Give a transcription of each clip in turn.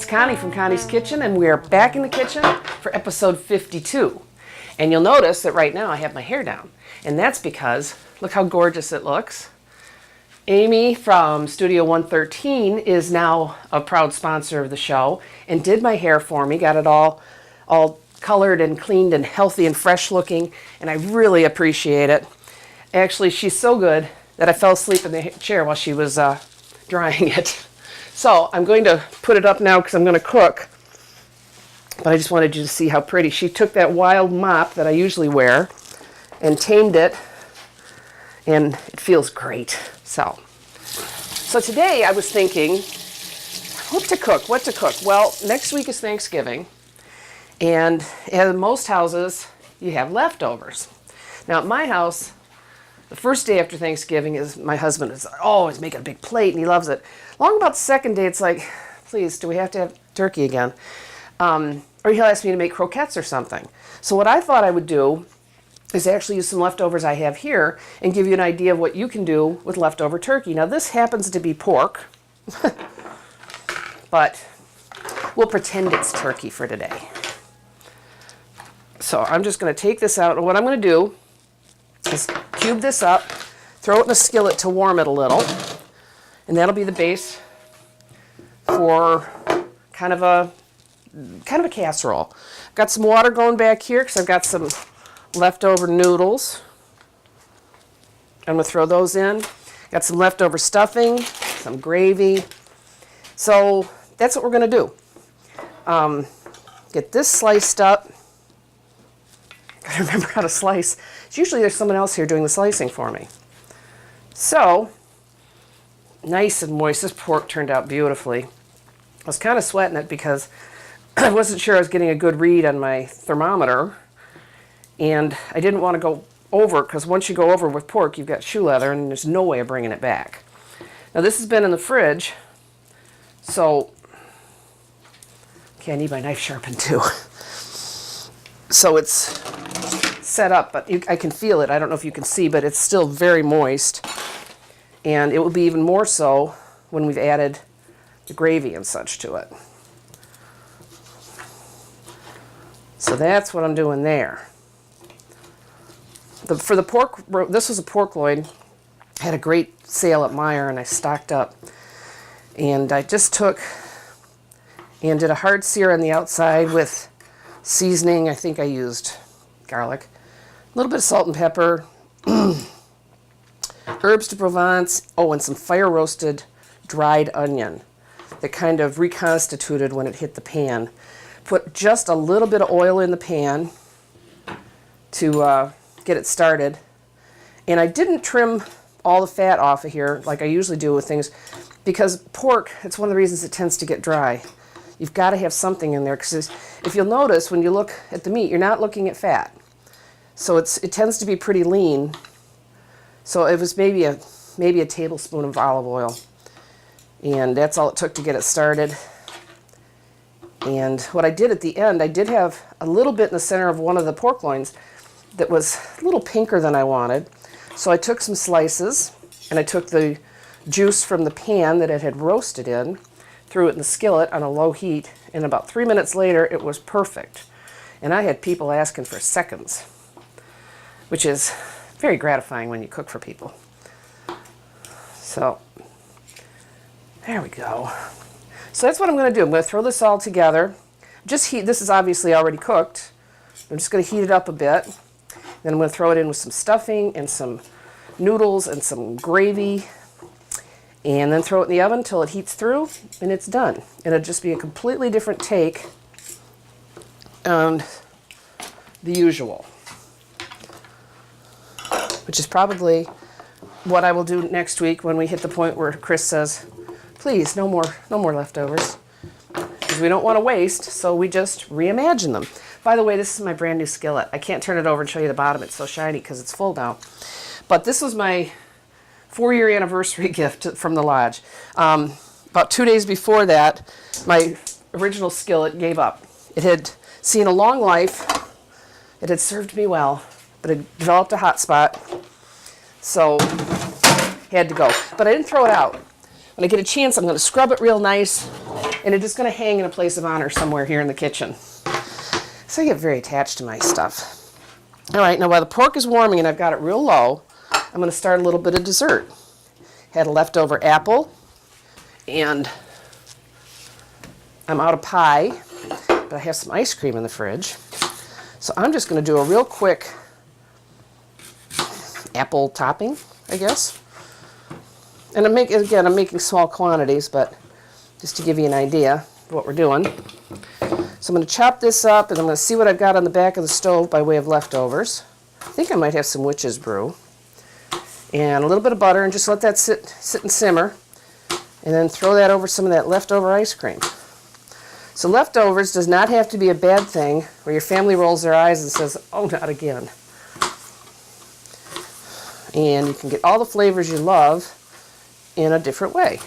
It's Connie from Connie's Kitchen, and we are back in the kitchen for episode 52. And you'll notice that right now I have my hair down. And that's because, look how gorgeous it looks. Amy from Studio 113 is now a proud sponsor of the show and did my hair for me, got it all colored and cleaned and healthy and fresh looking, and I really appreciate it. Actually, she's so good that I fell asleep in the chair while she was drying it. So I'm going to put it up now because I'm going to cook. But I just wanted you to see how pretty. She took that wild mop that I usually wear and tamed it, and it feels great. So today I was thinking, what to cook? Well, next week is Thanksgiving, and in most houses you have leftovers. Now at my house, the first day after Thanksgiving is my husband is always making a big plate, and he loves it. Long about the second day, it's like, please, do we have to have turkey again? Or he'll ask me to make croquettes or something. So what I thought I would do is actually use some leftovers I have here and give you an idea of what you can do with leftover turkey. Now this happens to be pork, but we'll pretend it's turkey for today. So I'm just going to take this out, and what I'm going to do is cube this up, throw it in a skillet to warm it a little, and that'll be the base for kind of a casserole. I've got some water going back here because I've got some leftover noodles. I'm going to throw those in. Got some leftover stuffing, some gravy. So that's what we're going to do. Get this sliced up. Gotta remember how to slice. Usually there's someone else here doing the slicing for me. So, nice and moist. This pork turned out beautifully. I was kind of sweating it because I wasn't sure I was getting a good read on my thermometer, and I didn't want to go over, because once you go over with pork, you've got shoe leather, and there's no way of bringing it back. Now this has been in the fridge, so, okay, I need my knife sharpened too. So it's set up, but I can feel it. I don't know if you can see, but it's still very moist, and it will be even more so when we've added the gravy and such to it. So that's what I'm doing there. For the pork, this was a pork loin. I had a great sale at Meijer, and I stocked up. And I just took and did a hard sear on the outside with seasoning. I think I used garlic, a little bit of salt and pepper, herbs de Provence, and some fire roasted dried onion that kind of reconstituted when it hit the pan. Put just a little bit of oil in the pan to get it started. And I didn't trim all the fat off of here like I usually do with things, because pork, it's one of the reasons it tends to get dry. You've got to have something in there, because if you'll notice when you look at the meat, you're not looking at fat. So it tends to be pretty lean. So it was maybe a tablespoon of olive oil. And that's all it took to get it started. And what I did at the end, I did have a little bit in the center of one of the pork loins that was a little pinker than I wanted. So I took some slices, and I took the juice from the pan that it had roasted in, threw it in the skillet on a low heat, and about 3 minutes later it was perfect. And I had people asking for seconds, which is very gratifying when you cook for people. So there we go. So that's what I'm going to do. I'm going to throw this all together. This is obviously already cooked. I'm just going to heat it up a bit. Then I'm going to throw it in with some stuffing and some noodles and some gravy. And then throw it in the oven until it heats through, and it's done. And it'll just be a completely different take on the usual, which is probably what I will do next week when we hit the point where Chris says, please, no more leftovers, because we don't want to waste, so we just reimagine them. By the way, this is my brand new skillet. I can't turn it over and show you the bottom. It's so shiny because it's full now. But this was my 4-year anniversary gift from the lodge. About 2 days before that, my original skillet gave up. It had seen a long life. It had served me well, but it developed a hot spot, so it had to go. But I didn't throw it out. When I get a chance, I'm going to scrub it real nice And it's just going to hang in a place of honor somewhere here in the kitchen. So I get very attached to my stuff. All right, now while the pork is warming and I've got it real low, I'm going to start a little bit of dessert. Had a leftover apple, and I'm out of pie, but I have some ice cream in the fridge. So I'm just going to do a real quick apple topping, I guess. And I'm making small quantities, but just to give you an idea of what we're doing. So I'm going to chop this up, and I'm going to see what I've got on the back of the stove by way of leftovers. I think I might have some witch's brew. And a little bit of butter, and just let that sit and simmer. And then throw that over some of that leftover ice cream. So leftovers does not have to be a bad thing where your family rolls their eyes and says, oh, not again. And you can get all the flavors you love in a different way.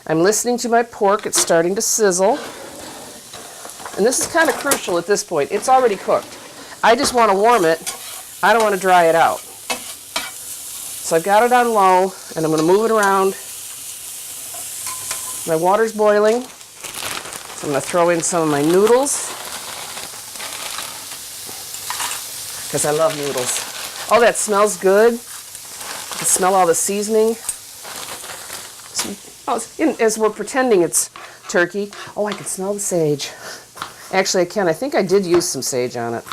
I'm listening to my pork. It's starting to sizzle. And this is kind of crucial at this point. It's already cooked. I just want to warm it. I don't want to dry it out. So I've got it on low, and I'm going to move it around. My water's boiling. So I'm going to throw in some of my noodles, because I love noodles. Oh, that smells good. You can smell all the seasoning. As we're pretending it's turkey. Oh, I can smell the sage. Actually, I can. I think I did use some sage on it.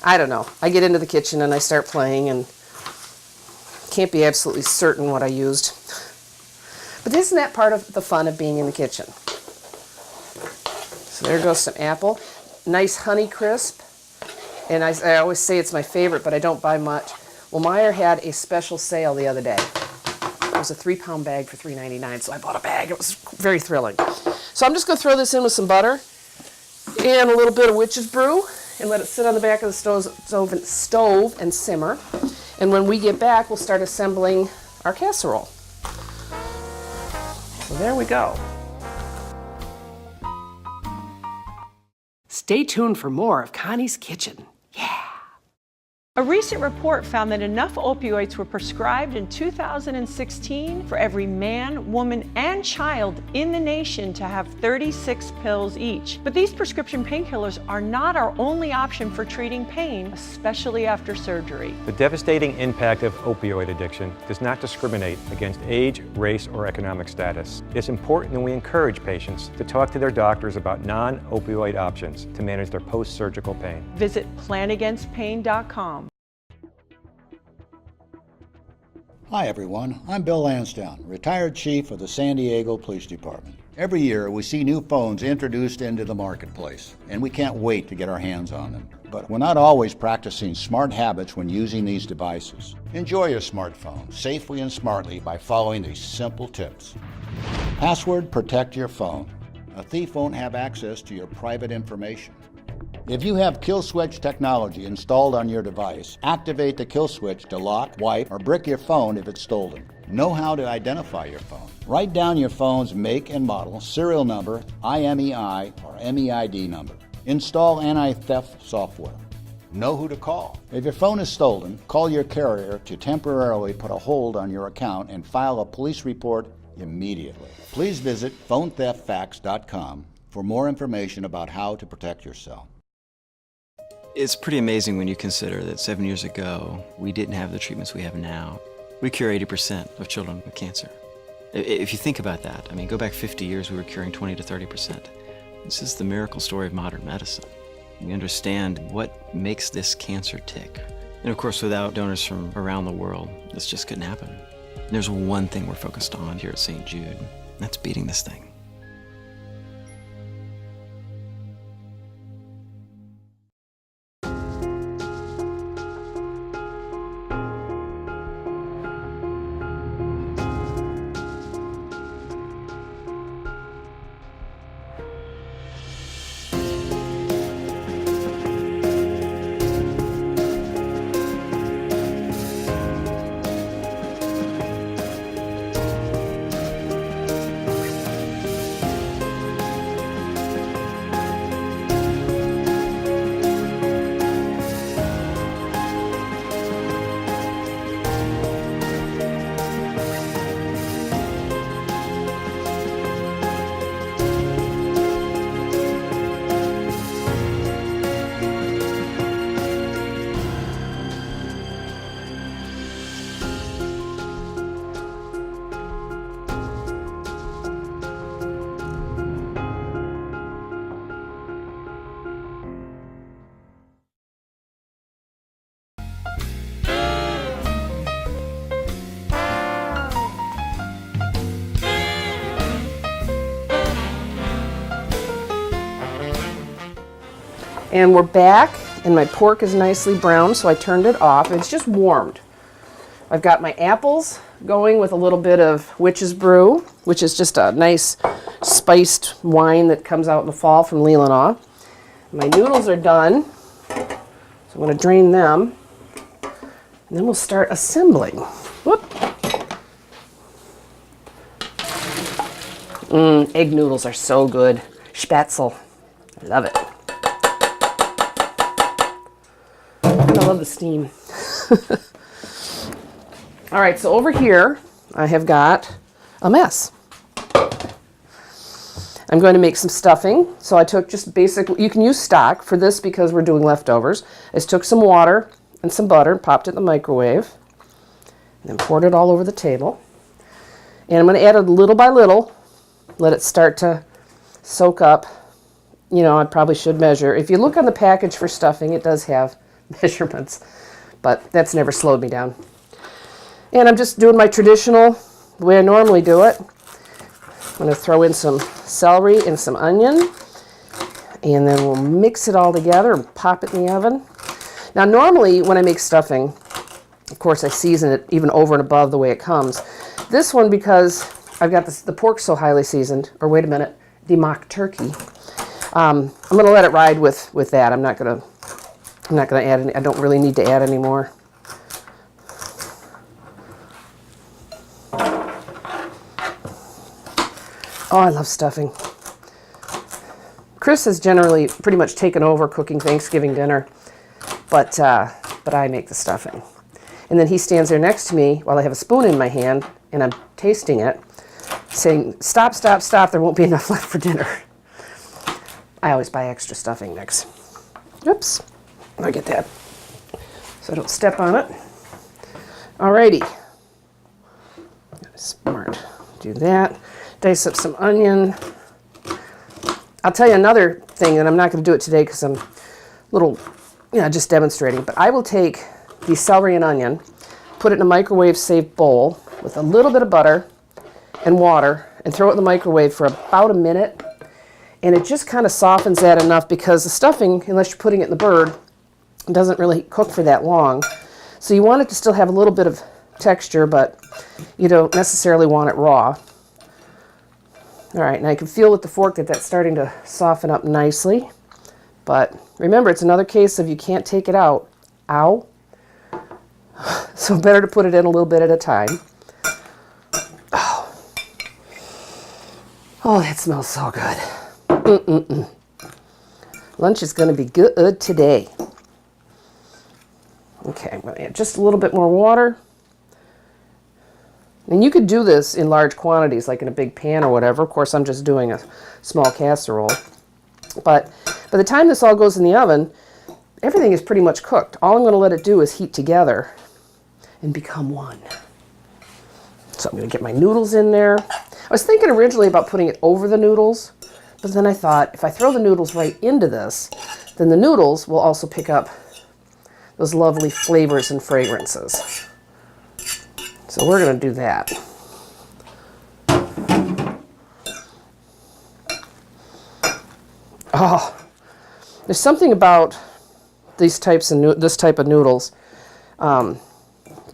I don't know. I get into the kitchen and I start playing and can't be absolutely certain what I used. But isn't that part of the fun of being in the kitchen? So there goes some apple. Nice honey crisp. And I always say it's my favorite, but I don't buy much. Well, Meijer had a special sale the other day. It was a 3-pound bag for $3.99, so I bought a bag. It was very thrilling. So I'm just going to throw this in with some butter and a little bit of witch's brew and let it sit on the back of the stove and simmer. And when we get back, we'll start assembling our casserole. So there we go. Stay tuned for more of Connie's Kitchen. Yeah! A recent report found that enough opioids were prescribed in 2016 for every man, woman, and child in the nation to have 36 pills each. But these prescription painkillers are not our only option for treating pain, especially after surgery. The devastating impact of opioid addiction does not discriminate against age, race, or economic status. It's important that we encourage patients to talk to their doctors about non-opioid options to manage their post-surgical pain. Visit planagainstpain.com. Hi everyone, I'm Bill Lansdowne, retired chief of the San Diego Police Department. Every year we see new phones introduced into the marketplace, and we can't wait to get our hands on them. But we're not always practicing smart habits when using these devices. Enjoy your smartphone safely and smartly by following these simple tips. Password protect your phone. A thief won't have access to your private information. If you have kill switch technology installed on your device, activate the kill switch to lock, wipe, or brick your phone if it's stolen. Know how to identify your phone. Write down your phone's make and model, serial number, IMEI, or MEID number. Install anti-theft software. Know who to call. If your phone is stolen, call your carrier to temporarily put a hold on your account and file a police report immediately. Please visit PhoneTheftFacts.com for more information about how to protect yourself. It's pretty amazing when you consider that 7 years ago, we didn't have the treatments we have now. We cure 80% of children with cancer. If you think about that, I mean, go back 50 years, we were curing 20 to 30%. This is the miracle story of modern medicine. We understand what makes this cancer tick. And of course, without donors from around the world, this just couldn't happen. And there's one thing we're focused on here at St. Jude, and that's beating this thing. And we're back, and my pork is nicely browned, so I turned it off. It's just warmed. I've got my apples going with a little bit of witch's brew, which is just a nice spiced wine that comes out in the fall from Leelanau. My noodles are done, so I'm going to drain them, and then we'll start assembling. Whoop. Egg noodles are so good. Spätzle. I love it. And I love the steam. All right, so over here, I have got a mess. I'm going to make some stuffing. So I took just basic, you can use stock for this because we're doing leftovers. I just took some water and some butter, popped it in the microwave, and then poured it all over the table. And I'm going to add it little by little, let it start to soak up. You know, I probably should measure. If you look on the package for stuffing, it does have measurements, but that's never slowed me down. And I'm just doing my traditional, the way I normally do it. I'm going to throw in some celery and some onion, and then we'll mix it all together and pop it in the oven. Now, normally when I make stuffing, of course, I season it even over and above the way it comes. This one, because I've got the pork so highly seasoned, or wait a minute, the mock turkey. I'm going to let it ride with that. I'm not going to add any. I don't really need to add any more. Oh, I love stuffing. Chris has generally pretty much taken over cooking Thanksgiving dinner, but I make the stuffing. And then he stands there next to me while I have a spoon in my hand and I'm tasting it, saying, "Stop, stop, stop, there won't be enough left for dinner." I always buy extra stuffing mix. Oops, I get that. So I don't step on it. Alrighty. Smart. Do that. Dice up some onion. I'll tell you another thing, and I'm not going to do it today because I'm a little, just demonstrating, but I will take the celery and onion, put it in a microwave-safe bowl with a little bit of butter and water, and throw it in the microwave for about a minute, and it just kind of softens that enough because the stuffing, unless you're putting it in the bird, doesn't really cook for that long. So you want it to still have a little bit of texture, but you don't necessarily want it raw. All right, and I can feel with the fork that that's starting to soften up nicely. But remember, it's another case of you can't take it out. Ow. So better to put it in a little bit at a time. Oh, that smells so good. Lunch is going to be good today. Okay, I'm going to add just a little bit more water. And you could do this in large quantities, like in a big pan or whatever. Of course, I'm just doing a small casserole. But by the time this all goes in the oven, everything is pretty much cooked. All I'm going to let it do is heat together and become one. So I'm going to get my noodles in there. I was thinking originally about putting it over the noodles, but then I thought if I throw the noodles right into this, then the noodles will also pick up those lovely flavors and fragrances. So we're going to do that. Oh, there's something about these types of this type of noodles. I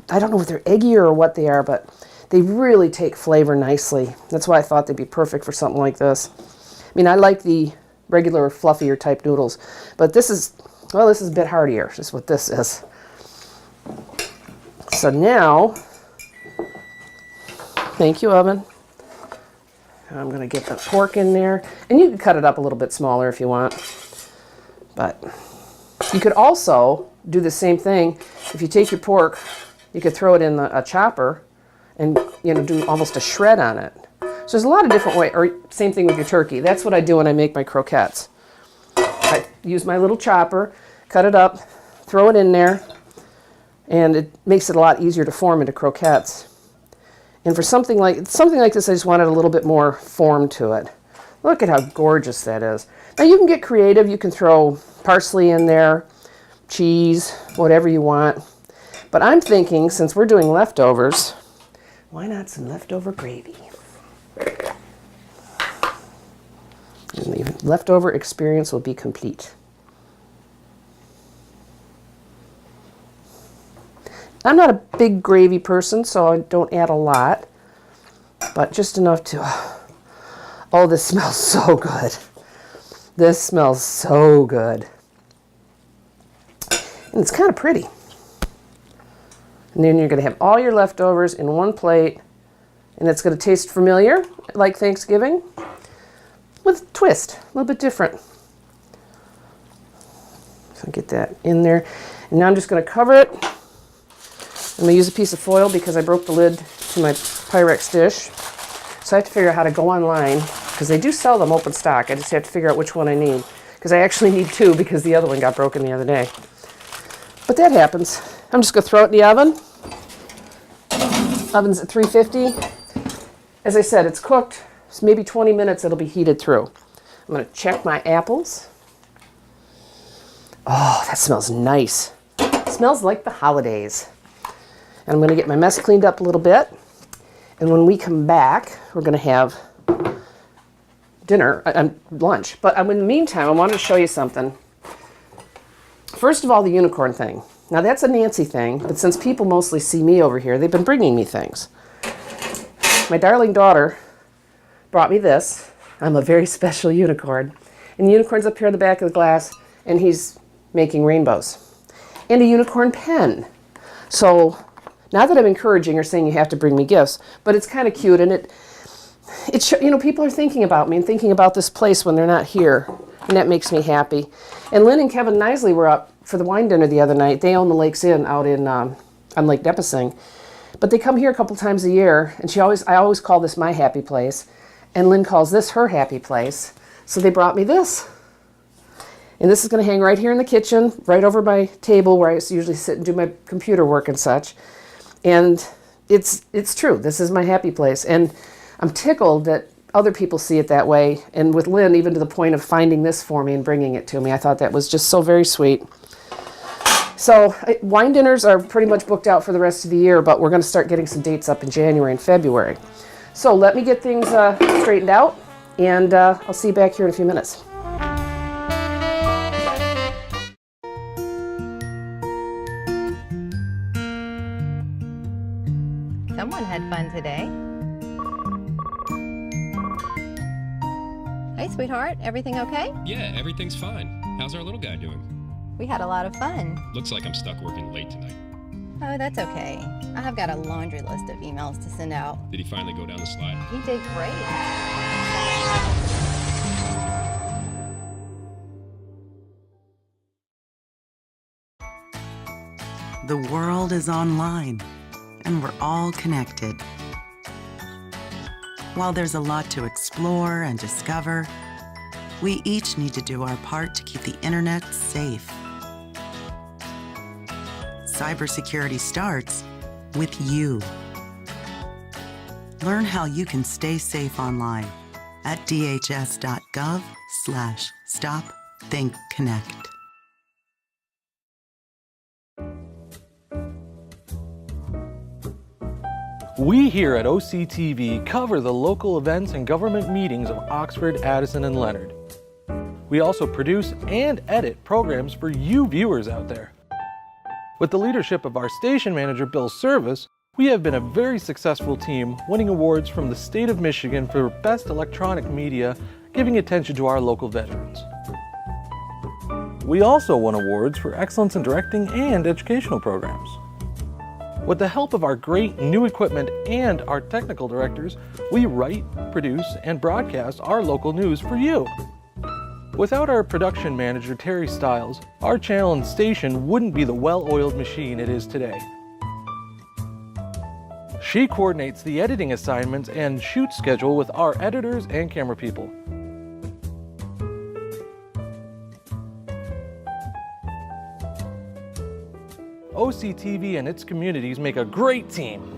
don't know if they're eggier or what they are, but they really take flavor nicely. That's why I thought they'd be perfect for something like this. I mean, I like the regular fluffier type noodles, but this is a bit heartier, is what this is. So now, thank you, oven. I'm going to get the pork in there. And you can cut it up a little bit smaller if you want. But you could also do the same thing. If you take your pork, you could throw it in a chopper and do almost a shred on it. So there's a lot of different ways. Or same thing with your turkey. That's what I do when I make my croquettes. I use my little chopper, cut it up, throw it in there, and it makes it a lot easier to form into croquettes. And for something like this, I just wanted a little bit more form to it. Look at how gorgeous that is. Now you can get creative. You can throw parsley in there, cheese, whatever you want. But I'm thinking, since we're doing leftovers, why not some leftover gravy? And the leftover experience will be complete. I'm not a big gravy person, so I don't add a lot, but just enough to, oh, this smells so good. This smells so good. And it's kind of pretty. And then you're going to have all your leftovers in one plate, and it's going to taste familiar, like Thanksgiving, with a twist, a little bit different. So get that in there. And now I'm just going to cover it. I'm going to use a piece of foil because I broke the lid to my Pyrex dish. So I have to figure out how to go online, because they do sell them open stock. I just have to figure out which one I need, because I actually need two because the other one got broken the other day. But that happens. I'm just going to throw it in the oven. Oven's at 350. As I said, it's cooked. So maybe 20 minutes it'll be heated through. I'm going to check my apples. Oh, that smells nice. It smells like the holidays. And I'm going to get my mess cleaned up a little bit. And when we come back, we're going to have dinner, lunch. But in the meantime, I wanted to show you something. First of all, the unicorn thing. Now that's a Nancy thing, but since people mostly see me over here, they've been bringing me things. My darling daughter brought me this. I'm a very special unicorn. And the unicorn's up here in the back of the glass, and he's making rainbows. And a unicorn pen. So, not that I'm encouraging or saying you have to bring me gifts, but it's kind of cute, and people are thinking about me and thinking about this place when they're not here, and that makes me happy. And Lynn and Kevin Nisley were up for the wine dinner the other night. They own the Lakes Inn out on Lake Nipissing, but they come here a couple times a year, and I always call this my happy place, and Lynn calls this her happy place. So they brought me this, and this is going to hang right here in the kitchen, right over my table where I usually sit and do my computer work and such. And it's true. This is my happy place. And I'm tickled that other people see it that way. And with Lynn, even to the point of finding this for me and bringing it to me, I thought that was just so very sweet. So wine dinners are pretty much booked out for the rest of the year, but we're going to start getting some dates up in January and February. So let me get things straightened out, and I'll see you back here in a few minutes. Someone had fun today. Hey, sweetheart, everything okay? Yeah, everything's fine. How's our little guy doing? We had a lot of fun. Looks like I'm stuck working late tonight. Oh, that's okay. I have got a laundry list of emails to send out. Did he finally go down the slide? He did great. The world is online, and we're all connected. While there's a lot to explore and discover, we each need to do our part to keep the internet safe. Cybersecurity starts with you. Learn how you can stay safe online at dhs.gov/stopthinkconnect. We here at OCTV cover the local events and government meetings of Oxford, Addison, and Leonard. We also produce and edit programs for you viewers out there. With the leadership of our station manager, Bill Service, we have been a very successful team, winning awards from the state of Michigan for Best Electronic Media, giving attention to our local veterans. We also won awards for excellence in directing and educational programs. With the help of our great new equipment and our technical directors, we write, produce, and broadcast our local news for you. Without our production manager, Terry Stiles, our channel and station wouldn't be the well-oiled machine it is today. She coordinates the editing assignments and shoot schedule with our editors and camera people. OCTV and its communities make a great team.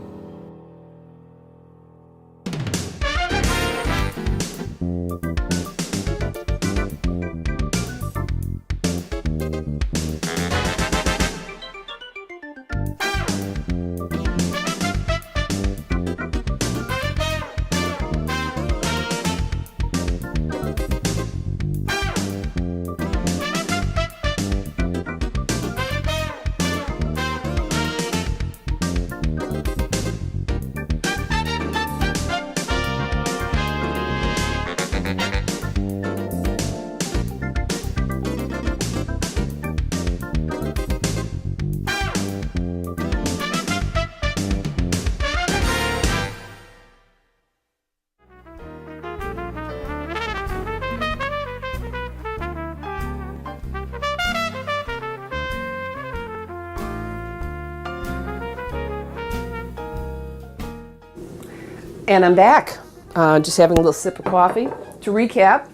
And I'm back, just having a little sip of coffee. To recap,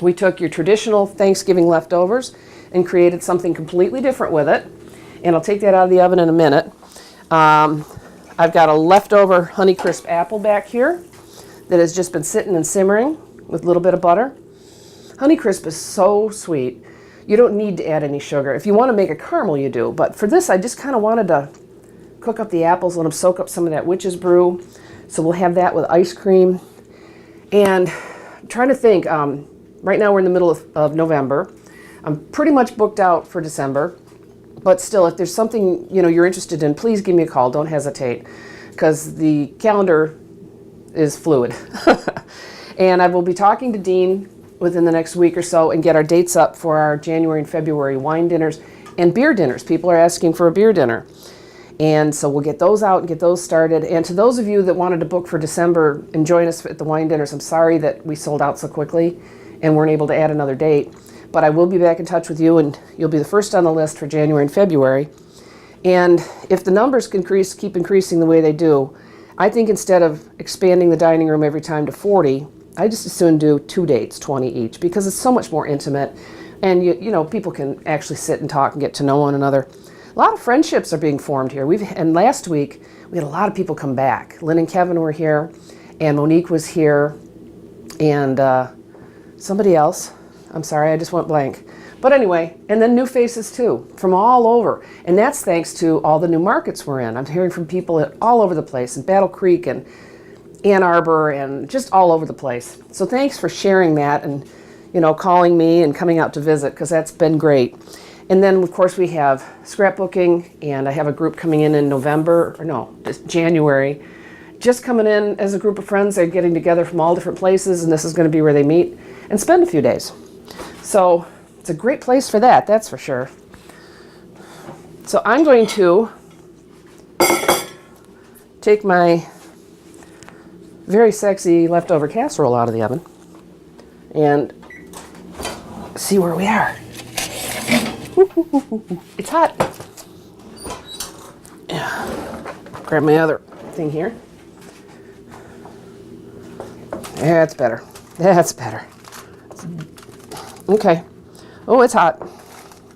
we took your traditional Thanksgiving leftovers and created something completely different with it. And I'll take that out of the oven in a minute. I've got a leftover Honeycrisp apple back here that has just been sitting and simmering with a little bit of butter. Honeycrisp is so sweet. You don't need to add any sugar. If you want to make a caramel, you do. But for this, I just kind of wanted to cook up the apples, let them soak up some of that witch's brew. So we'll have that with ice cream. And I'm trying to think, right now we're in the middle of November. I'm pretty much booked out for December. But still, if there's something you're interested in, please give me a call. Don't hesitate, because the calendar is fluid. And I will be talking to Dean within the next week or so and get our dates up for our January and February wine dinners and beer dinners. People are asking for a beer dinner. And so we'll get those out and get those started. And to those of you that wanted to book for December and join us at the wine dinners, I'm sorry that we sold out so quickly and weren't able to add another date. But I will be back in touch with you, and you'll be the first on the list for January and February. And if the numbers keep increasing the way they do, I think instead of expanding the dining room every time to 40, I just as soon do 2 dates, 20 each, because it's so much more intimate, and people can actually sit and talk and get to know one another. A lot of friendships are being formed here. And last week we had a lot of people come back. Lynn and Kevin were here, and Monique was here, and somebody else. I'm sorry, I just went blank. But anyway, and then new faces too, from all over. And that's thanks to all the new markets we're in. I'm hearing from people all over the place, in Battle Creek and Ann Arbor and just all over the place. So thanks for sharing that and calling me and coming out to visit, because that's been great. And then of course we have scrapbooking, and I have a group coming in January, just coming in as a group of friends. They're getting together from all different places, and this is going to be where they meet and spend a few days. So it's a great place for that, that's for sure. So I'm going to take my very sexy leftover casserole out of the oven and see where we are. It's hot. Yeah. Grab my other thing here. That's better. That's better. Okay. Oh, it's hot.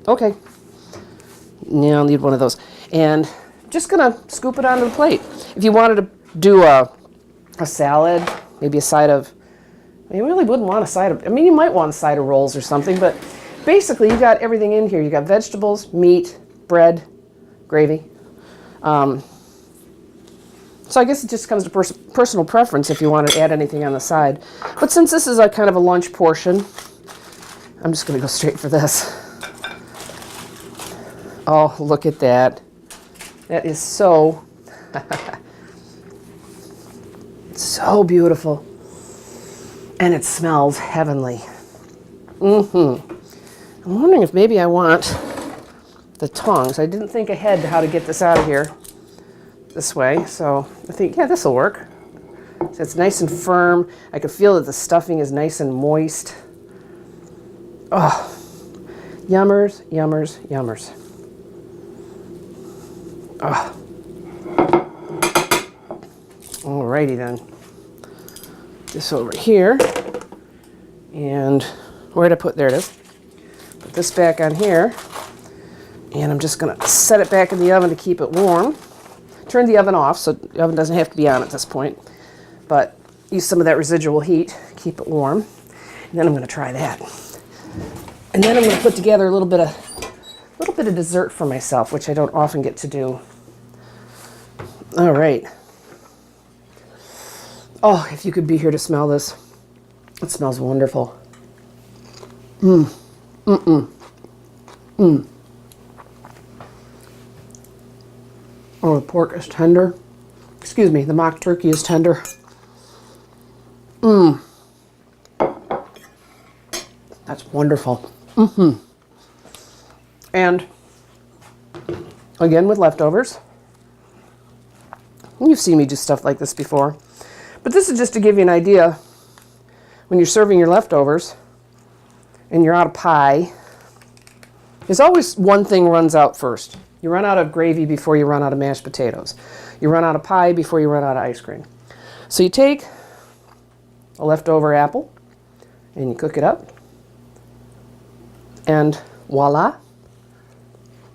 Okay. Yeah, I'll need one of those. And just gonna scoop it onto the plate. If you wanted to do a salad, maybe a side of, you really wouldn't want a side of, you might want a side of rolls or something, but basically you got everything in here. You got vegetables, meat, bread, gravy. So I guess it just comes to personal preference if you want to add anything on the side. But since this is a kind of a lunch portion, I'm just going to go straight for this. Oh, look at that. That is so, so beautiful. And it smells heavenly. I'm wondering if maybe I want the tongs. I didn't think ahead how to get this out of here this way, so I think, yeah, this will work. So it's nice and firm. I can feel that the stuffing is nice and moist. Oh, yummers, yummers, yummers. Oh. Alrighty then. This over here, and where'd I put, there it is. Put this back on here, and I'm just gonna set it back in the oven to keep it warm. Turn the oven off, so the oven doesn't have to be on at this point, but use some of that residual heat, keep it warm. And then I'm gonna try that. And then I'm gonna put together a little bit of dessert for myself, which I don't often get to do. All right. Oh, if you could be here to smell this. It smells wonderful. Oh, the pork is tender. Excuse me, the mock turkey is tender. That's wonderful. And again with leftovers. You've seen me do stuff like this before. But this is just to give you an idea. When you're serving your leftovers and you're out of pie, there's always one thing runs out first. You run out of gravy before you run out of mashed potatoes. You run out of pie before you run out of ice cream. So you take a leftover apple and you cook it up, and voila,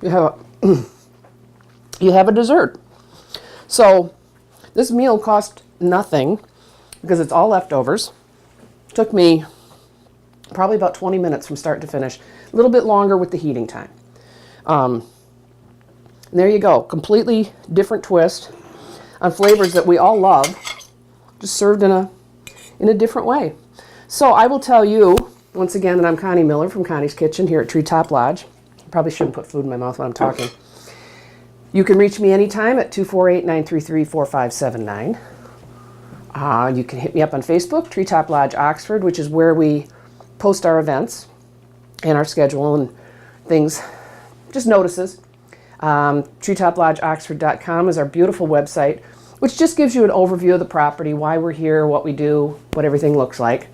you have a dessert. So this meal cost nothing because it's all leftovers. Took me probably about 20 minutes from start to finish, a little bit longer with the heating time. There you go, completely different twist on flavors that we all love, just served in a different way. So I will tell you once again that I'm Connie Miller from Connie's Kitchen here at Treetop Lodge. Probably shouldn't put food in my mouth when I'm talking. You can reach me anytime at 248-933-4579. You can hit me up on Facebook, Treetop Lodge Oxford, which is where we post our events and our schedule and things, just notices. TreetopLodgeOxford.com is our beautiful website, which just gives you an overview of the property, why we're here, what we do, what everything looks like.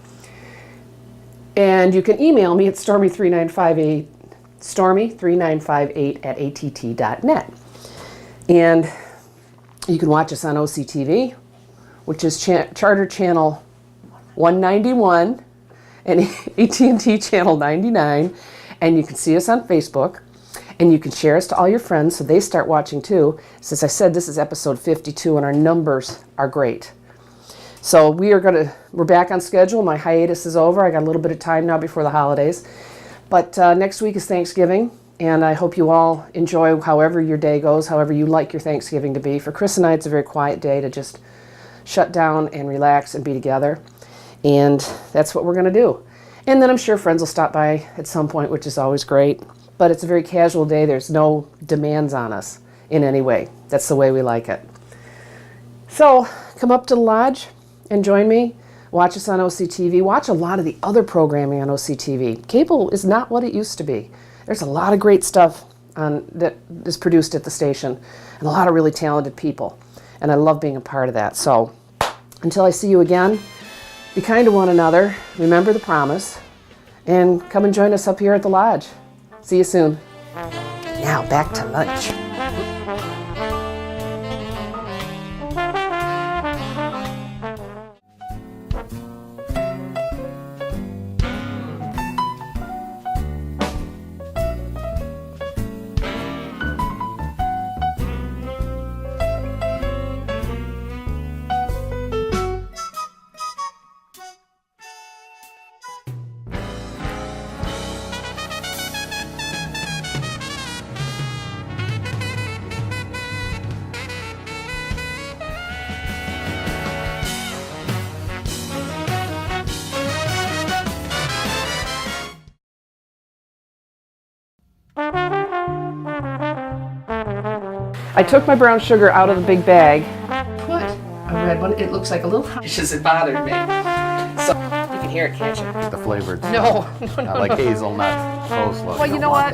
And you can email me at stormy3958@att.net. And you can watch us on OCTV, which is Charter Channel 191 and AT&T Channel 99. And you can see us on Facebook. And you can share us to all your friends so they start watching too. Since I said this is episode 52 and our numbers are great. So we're back on schedule. My hiatus is over. I got a little bit of time now before the holidays. But next week is Thanksgiving. And I hope you all enjoy however your day goes, however you like your Thanksgiving to be. For Chris and I, it's a very quiet day to just shut down and relax and be together. And that's what we're going to do. And then I'm sure friends will stop by at some point, which is always great. But it's a very casual day. There's no demands on us in any way. That's the way we like it. So come up to the lodge and join me. Watch us on OCTV. Watch a lot of the other programming on OCTV. Cable is not what it used to be. There's a lot of great stuff that is produced at the station and a lot of really talented people. And I love being a part of that. So until I see you again, be kind to one another. Remember the promise. And come and join us up here at the lodge. See you soon. Now back to lunch. I took my brown sugar out of the big bag, put a red one. It looks like a little dishes. It bothered me. So you can hear it, can't you? The flavored. No. I like hazelnut coleslaw. Well, you know what?